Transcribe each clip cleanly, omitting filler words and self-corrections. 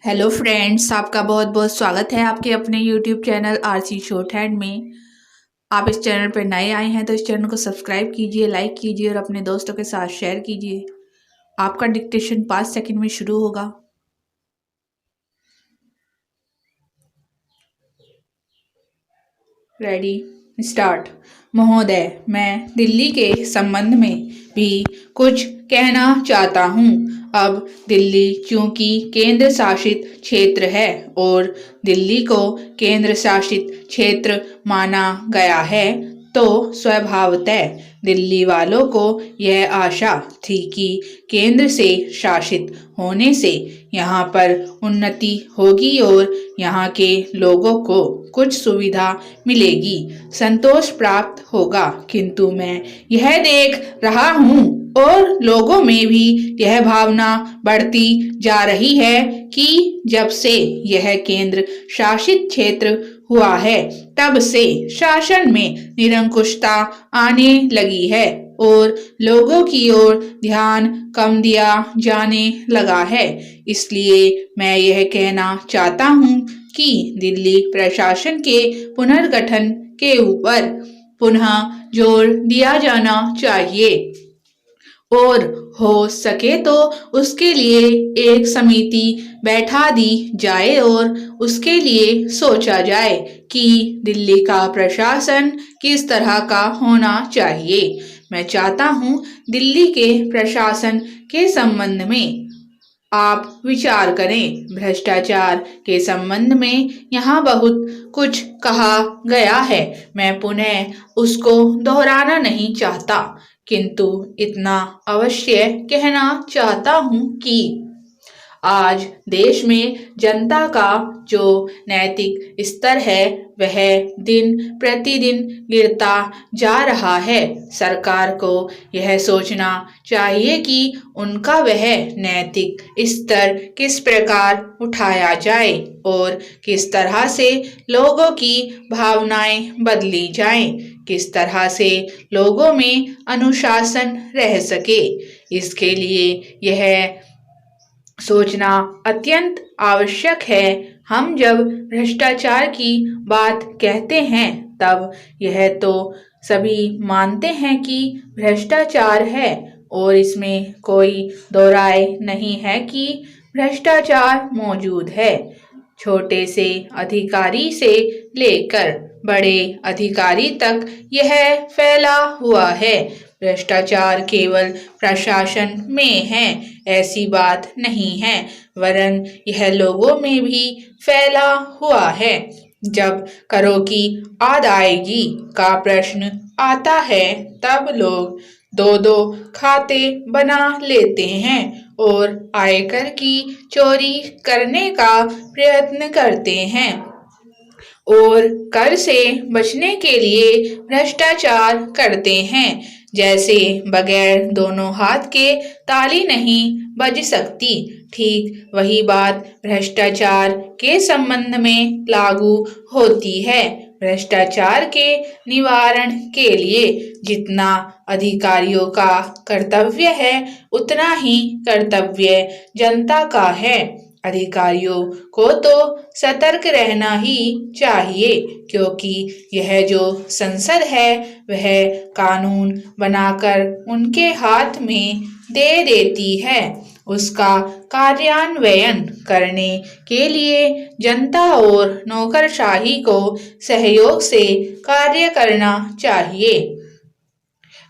Hello friends, आपका बहुत बहुत स्वागत है आपके अपने YouTube channel RC short hand में। आप इस चैनल पर नए आए हैं तो इस चैनल को सब्सक्राइब कीजिए, लाइक कीजिए और अपने दोस्तों के साथ शेयर कीजिए। आपका डिक्टेशन 5 सेकंड में शुरू होगा। Ready, start. महोदय, मैं दिल्ली के संबंध में भी कुछ कहना चाहता हूँ। अब दिल्ली चूंकि केंद्र शासित क्षेत्र है और दिल्ली को केंद्र शासित क्षेत्र माना गया है, तो स्वभावतः दिल्ली वालों को यह आशा थी कि केंद्र से शासित होने से यहाँ पर उन्नति होगी और यहाँ के लोगों को कुछ सुविधा मिलेगी, संतोष प्राप्त होगा। किंतु मैं यह देख रहा हूँ और लोगों में भी यह भावना बढ़ती जा रही है कि जब से यह केंद्र शासित क्षेत्र हुआ है तब से शासन में निरंकुशता आने लगी है और लोगों की ओर ध्यान कम दिया जाने लगा है। इसलिए मैं यह कहना चाहता हूँ कि दिल्ली प्रशासन के पुनर्गठन के ऊपर पुनः जोर दिया जाना चाहिए और हो सके तो उसके लिए एक समिति बैठा दी जाए और उसके लिए सोचा जाए कि दिल्ली का प्रशासन किस तरह का होना चाहिए। मैं चाहता हूँ दिल्ली के प्रशासन के संबंध में आप विचार करें। भ्रष्टाचार के संबंध में यहाँ बहुत कुछ कहा गया है, मैं पुनः उसको दोहराना नहीं चाहता, किंतु इतना अवश्य कहना चाहता हूँ कि आज देश में जनता का जो नैतिक स्तर है वह दिन प्रतिदिन गिरता जा रहा है। सरकार को यह सोचना चाहिए कि उनका वह नैतिक स्तर किस प्रकार उठाया जाए और किस तरह से लोगों की भावनाएं बदली जाएं, किस तरह से लोगों में अनुशासन रह सके। इसके लिए यह सोचना अत्यंत आवश्यक है। हम जब भ्रष्टाचार की बात कहते हैं तब यह तो सभी मानते हैं कि भ्रष्टाचार है और इसमें कोई दो राय नहीं है कि भ्रष्टाचार मौजूद है। छोटे से अधिकारी से लेकर बड़े अधिकारी तक यह फैला हुआ है। भ्रष्टाचार केवल प्रशासन में है ऐसी बात नहीं है, वरन यह लोगों में भी फैला हुआ है। जब करों की अदायगी का प्रश्न आता है तब लोग दो दो खाते बना लेते हैं और आयकर की चोरी करने का प्रयत्न करते हैं और कर से बचने के लिए भ्रष्टाचार करते हैं। जैसे बगैर दोनों हाथ के ताली नहीं बज सकती, ठीक वही बात भ्रष्टाचार के संबंध में लागू होती है। भ्रष्टाचार के निवारण के लिए जितना अधिकारियों का कर्तव्य है उतना ही कर्तव्य जनता का है। अधिकारियों को तो सतर्क रहना ही चाहिए, क्योंकि यह जो संसद है वह कानून बनाकर उनके हाथ में दे देती है। उसका कार्यान्वयन करने के लिए जनता और नौकरशाही को सहयोग से कार्य करना चाहिए।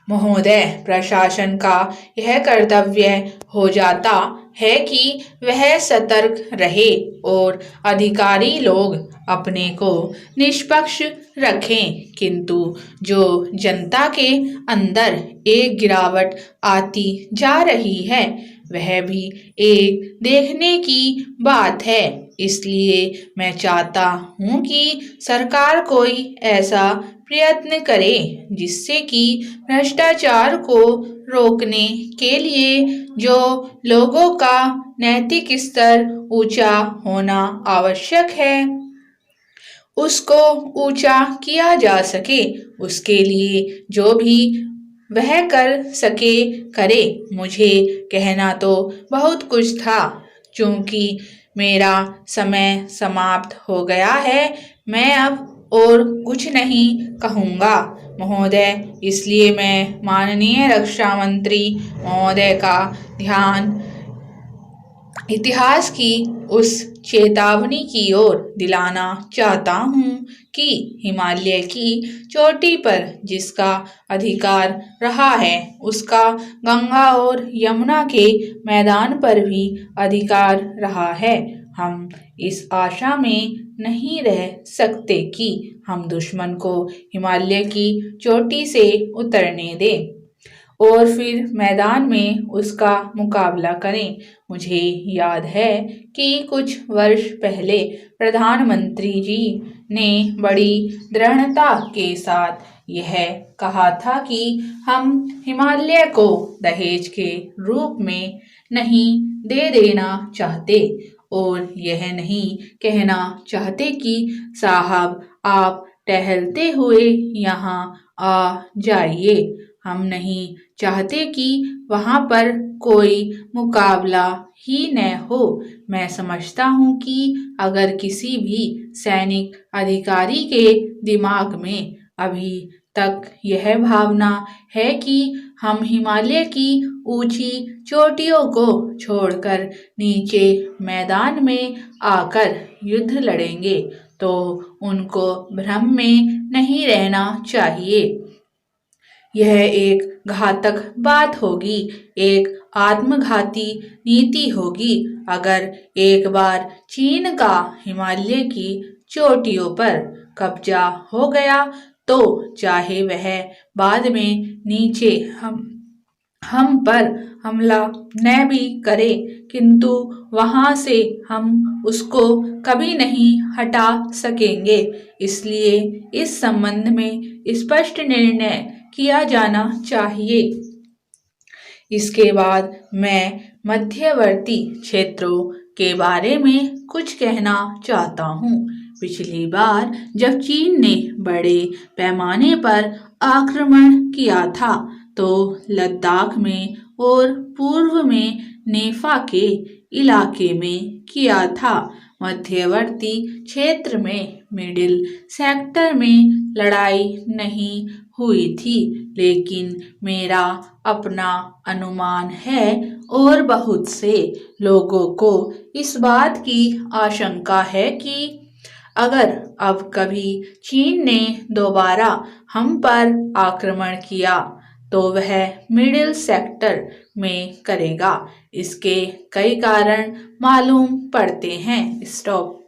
महोदय, प्रशासन का यह कर्तव्य हो जाता है कि वह सतर्क रहे और अधिकारी लोग अपने को निष्पक्ष रखें, किंतु जो जनता के अंदर एक गिरावट आती जा रही है वह भी एक देखने की बात है। इसलिए मैं चाहता हूँ कि सरकार कोई ऐसा प्रयत्न करे जिससे कि भ्रष्टाचार को रोकने के लिए जो लोगों का नैतिक स्तर ऊंचा होना आवश्यक है उसको ऊंचा किया जा सके। उसके लिए जो भी वह कर सके करे। मुझे कहना तो बहुत कुछ था, क्योंकि मेरा समय समाप्त हो गया है। मैं अब और कुछ नहीं कहूँगा महोदय। इसलिए मैं माननीय रक्षा मंत्री महोदय का ध्यान इतिहास की उस चेतावनी की ओर दिलाना चाहता हूँ कि हिमालय की चोटी पर जिसका अधिकार रहा है उसका गंगा और यमुना के मैदान पर भी अधिकार रहा है। हम इस आशा में नहीं रह सकते कि हम दुश्मन को हिमालय की चोटी से उतरने दें और फिर मैदान में उसका मुकाबला करें। मुझे याद है कि कुछ वर्ष पहले प्रधानमंत्री जी ने बड़ी दृढ़ता के साथ यह कहा था कि हम हिमालय को दहेज के रूप में नहीं दे देना चाहते और यह नहीं कहना चाहते कि साहब आप टहलते हुए यहाँ आ जाइए। हम नहीं चाहते कि वहाँ पर कोई मुकाबला ही न हो। मैं समझता हूँ कि अगर किसी भी सैनिक अधिकारी के दिमाग में अभी तक यह भावना है कि हम हिमालय की ऊंची चोटियों को छोड़कर नीचे मैदान में आकर युद्ध लड़ेंगे तो उनको भ्रम में नहीं रहना चाहिए। यह एक घातक बात होगी, एक आत्मघाती नीति होगी। अगर एक बार चीन का हिमालय की चोटियों पर कब्जा हो गया तो चाहे वह बाद में नीचे हम पर हमला न भी करे, किंतु वहां से हम उसको कभी नहीं हटा सकेंगे। इसलिए इस संबंध में स्पष्ट निर्णय किया जाना चाहिए। इसके बाद मैं मध्यवर्ती क्षेत्रों के बारे में कुछ कहना चाहता हूँ। पिछली बार जब चीन ने बड़े पैमाने पर आक्रमण किया था तो लद्दाख में और पूर्व में नेफा के इलाके में किया था। मध्यवर्ती क्षेत्र में मिडिल सेक्टर में लड़ाई नहीं हुई थी, लेकिन मेरा अपना अनुमान है और बहुत से लोगों को इस बात की आशंका है कि अगर अब कभी चीन ने दोबारा हम पर आक्रमण किया तो वह मिडिल सेक्टर में करेगा। इसके कई कारण मालूम पड़ते हैं। स्टॉप।